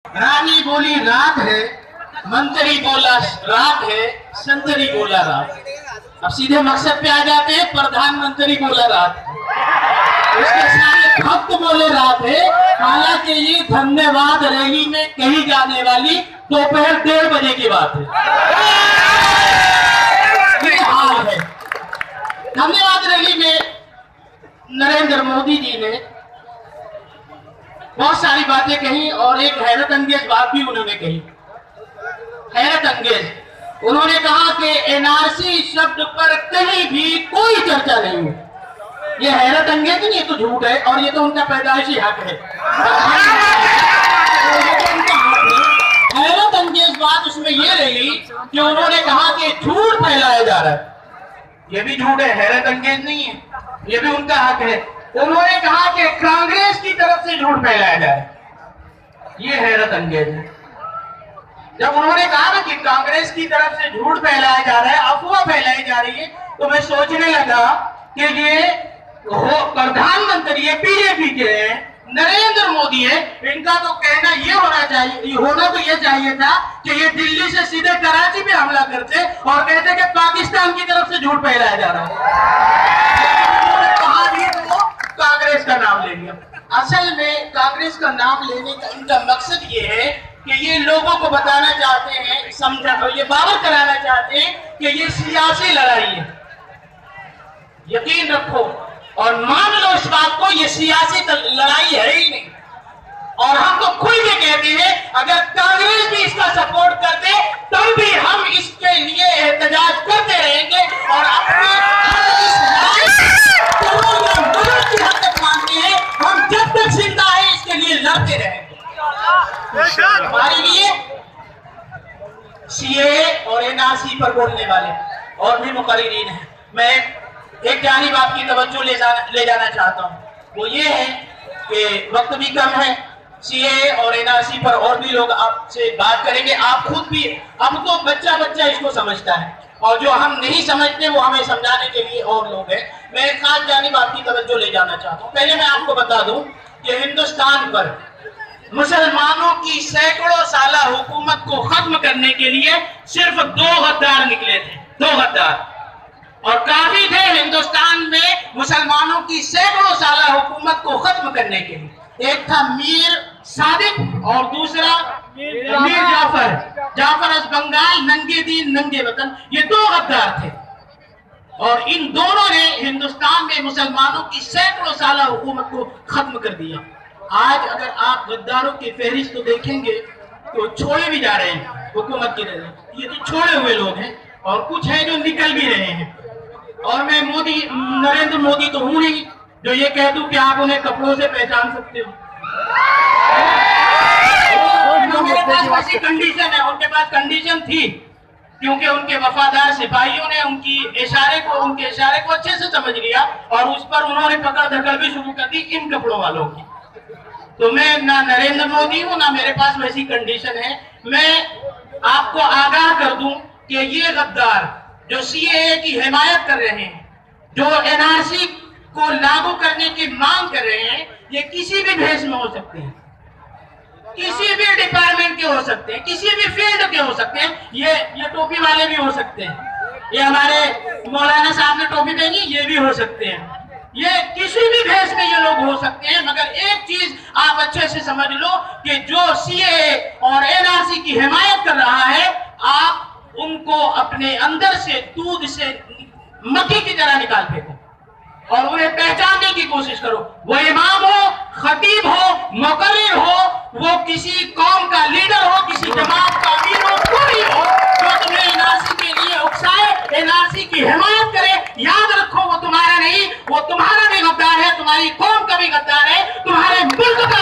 रानी बोली रात है, मंत्री बोला रात है, संतरी बोला रात। अब सीधे मकसद पे आ जाते हैं। प्रधानमंत्री बोला रात, उसके सारे भक्त बोले रात है। हालांकि ये धन्यवाद रैली में कही जाने वाली दोपहर 1:30 बजे की बात है। ये हाल है। धन्यवाद रैली में नरेंद्र मोदी जी ने बहुत सारी बातें कही और एक हैरत अंगेज बात भी उन्होंने कही। हैरत अंगेज उन्होंने कहा कि एनआरसी शब्द पर कहीं भी कोई चर्चा नहीं है। ये हैरत अंगेज नहीं, ये तो झूठ है और ये तो उनका पैदाइशी हक है। हैरत अंगेज बात उसमें ये रही कि उन्होंने कहा कि झूठ फैलाया जा रहा है। ये भी झूठ है, हैरत अंगेज नहीं है, ये भी उनका हक है। उन्होंने कहा कि कांग्रेस की तरफ से झूठ फैलाया जा रहा है, ये हैरत अंगेज है। जब उन्होंने कहा ना कि कांग्रेस की तरफ से झूठ फैलाया जा रहा है, अफवाह फैलाई जा रही है, तो मैं सोचने लगा कि ये प्रधानमंत्री है, बीजेपी के हैं, नरेंद्र मोदी है, इनका तो कहना ये होना चाहिए, होना तो ये चाहिए था कि ये दिल्ली से सीधे कराची में हमला करते और कहते कि पाकिस्तान की तरफ से झूठ फैलाया जा रहा है। कांग्रेस का नाम ले लिया। असल में कांग्रेस का नाम लेने का इनका मकसद ये है कि ये लोगों को बताना चाहते हैं, समझा कर ये बावर कराना चाहते हैं कि ये सियासी लड़ाई है। यकीन रखो और मान लो इस बात को, ये सियासी लड़ाई है ही नहीं। और हम तो खुल के कहते हैं अगर कांग्रेस भी इसका सपोर्ट करते तब भी हम इसके लिए एहतजाज करते रहेंगे और अपने हम जब तक जिंदा है इसके लिए लड़ते रहेंगे। हमारे लिए सीए और एनआरसी पर बोलने वाले और भी मुकर्रिरीन हैं। मैं एक जानिब आपकी तवज्जो ले जाना चाहता हूँ, वो ये है कि वक्त भी कम है। सीए और एनआरसी पर और भी लोग आपसे बात करेंगे। आप खुद भी, अब तो बच्चा बच्चा इसको समझता है और जो हम नहीं समझते वो हमें समझाने के लिए और लोग हैं। मैं एक खास जानिब आपकी तवज्जो ले जाना चाहता हूँ। पहले मैं आपको बता दूं कि हिंदुस्तान पर मुसलमानों की सैकड़ों साल हुकूमत को खत्म करने के लिए सिर्फ 2 गद्दार निकले थे, 2 गद्दार, और काफी थे हिंदुस्तान में मुसलमानों की सैकड़ों साल हुकूमत को खत्म करने के लिए। एक था मीर सादिक और दूसरा मीर जाफर अज बंगाल, नंगे दीन नंगे वतन। ये 2 गद्दार थे और इन दोनों ने हिंदुस्तान में मुसलमानों की सैकड़ों साल हुकूमत को खत्म कर दिया। आज अगर आप गद्दारों की फहरिस्त तो देखेंगे तो छोड़े भी जा रहे हैं हुकूमत की नजर। ये तो छोड़े हुए लोग हैं और कुछ हैं जो निकल भी रहे हैं। और मैं नरेंद्र मोदी तो हूं नहीं जो ये कह दूं कि आप उन्हें कपड़ों से पहचान सकते हो। मेरे पास वैसी कंडीशन है, उनके पास कंडीशन थी क्योंकि उनके वफादार सिपाहियों ने उनके इशारे को अच्छे से समझ लिया और उस पर उन्होंने पकड़ धकड़ भी शुरू कर दी इन कपड़ों वालों की। तो मैं ना नरेंद्र मोदी हूं ना मेरे पास वैसी कंडीशन है। मैं आपको आगाह कर दूं कि ये गद्दार जो सीएए की हिमायत कर रहे हैं, जो एनआरसी को लागू करने की मांग कर रहे हैं, ये किसी भी भेष में हो सकते हैं, किसी भी डिपार्टमेंट के हो सकते हैं, किसी भी फील्ड के हो सकते हैं। ये टोपी वाले भी हो सकते हैं, ये हमारे मौलाना साहब ने टोपी पहनी, ये भी हो सकते हैं। ये किसी भी भेष में ये लोग हो सकते हैं। मगर एक चीज आप अच्छे से समझ लो कि जो सीएए और एनआरसी की हिमायत कर रहा है, आप उनको अपने अंदर से दूध से मक्खी की तरह निकाल फेंको और उन्हें पहचानने की कोशिश करो। वो इमाम हो, खतीब हो, मुकर्रिर हो, वो किसी कौम का लीडर हो, किसी जमात का अमीर हो, कोई हो जो तुम्हें एनआरसी के लिए उकसाए, एनआरसी की हिमायत करे, याद रखो वो तुम्हारा नहीं, वो तुम्हारा भी गद्दार है, तुम्हारी कौम का भी गद्दार है, तुम्हारे मुल्क का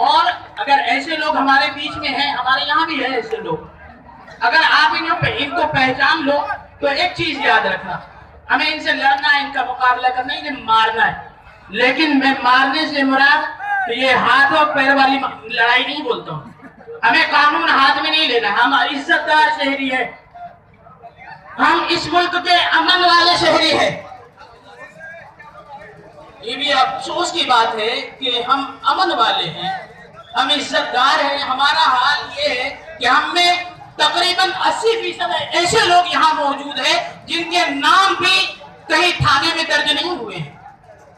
और अगर ऐसे लोग हमारे बीच में हैं, हमारे यहाँ भी है ऐसे लोग, अगर आप इनको पहचान लो तो एक चीज याद रखना, हमें इनसे लड़ना है, इनका मुकाबला करना है, इन्हें मारना है। लेकिन मैं मारने से मुराद तो ये हाथ और पैर वाली लड़ाई नहीं बोलता हूँ। हमें कानून हाथ में नहीं लेना, हम इज्जतदार शहरी है, हम इस मुल्क के अमन वाले शहरी है। ये भी अफसोस की बात है कि हम अमन वाले हैं, हम इज्जतदार हैं। हमारा हाल ये है कि हम में तकरीबन 80% ऐसे लोग यहाँ मौजूद हैं जिनके नाम भी कहीं थाने में दर्ज नहीं हुए हैं,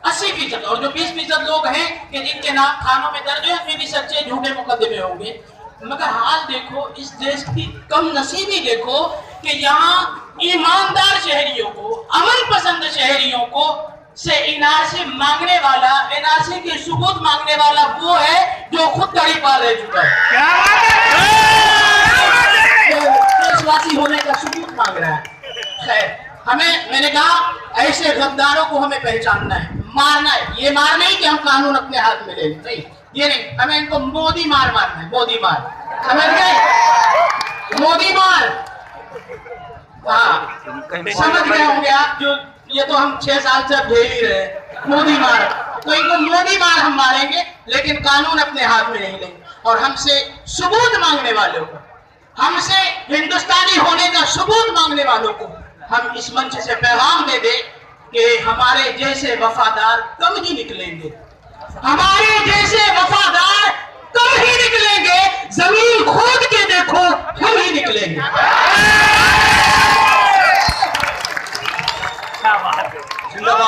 80%। और जो 20% लोग हैं कि जिनके नाम थानों में दर्ज है, उनमें भी सच्चे झूठे मुकदमे होंगे। मगर हाल देखो, इस देश की कम नसीबी देखो कि यहाँ ईमानदार शहरियों को, अमन पसंद शहरियों को से एनआरसी मांगने वाला, एनआरसी के सबूत मांगने वाला वो है जो खुद गाड़ी पाल रह चुका है, देशवासी होने का सबूत मांग रहा है। खैर, मैंने कहा ऐसे गद्दारों को हमें पहचानना है, मारना है। ये मार नहीं कि हम कानून अपने हाथ में ले, नहीं, ये नहीं, हमें इनको मोदी मार मारना है, मोदी मार, समझ गए? मोदी मार, हाँ समझ गए होंगे आप। जो ये तो हम 6 साल से झेल ही रहे, मोदी मार, तो इनको मोदी मार हम मारेंगे, लेकिन कानून अपने हाथ में नहीं लेंगे। और हमसे सबूत मांगने वालों को, हमसे हिंदुस्तानी होने का सबूत मांगने वालों को हम इस मंच से पैगाम दे दे कि हमारे जैसे वफादार कम ही निकलेंगे, हमारे जैसे वफादार कम ही निकलेंगे। जमीन खोद के देखो, हम ही निकलेंगे।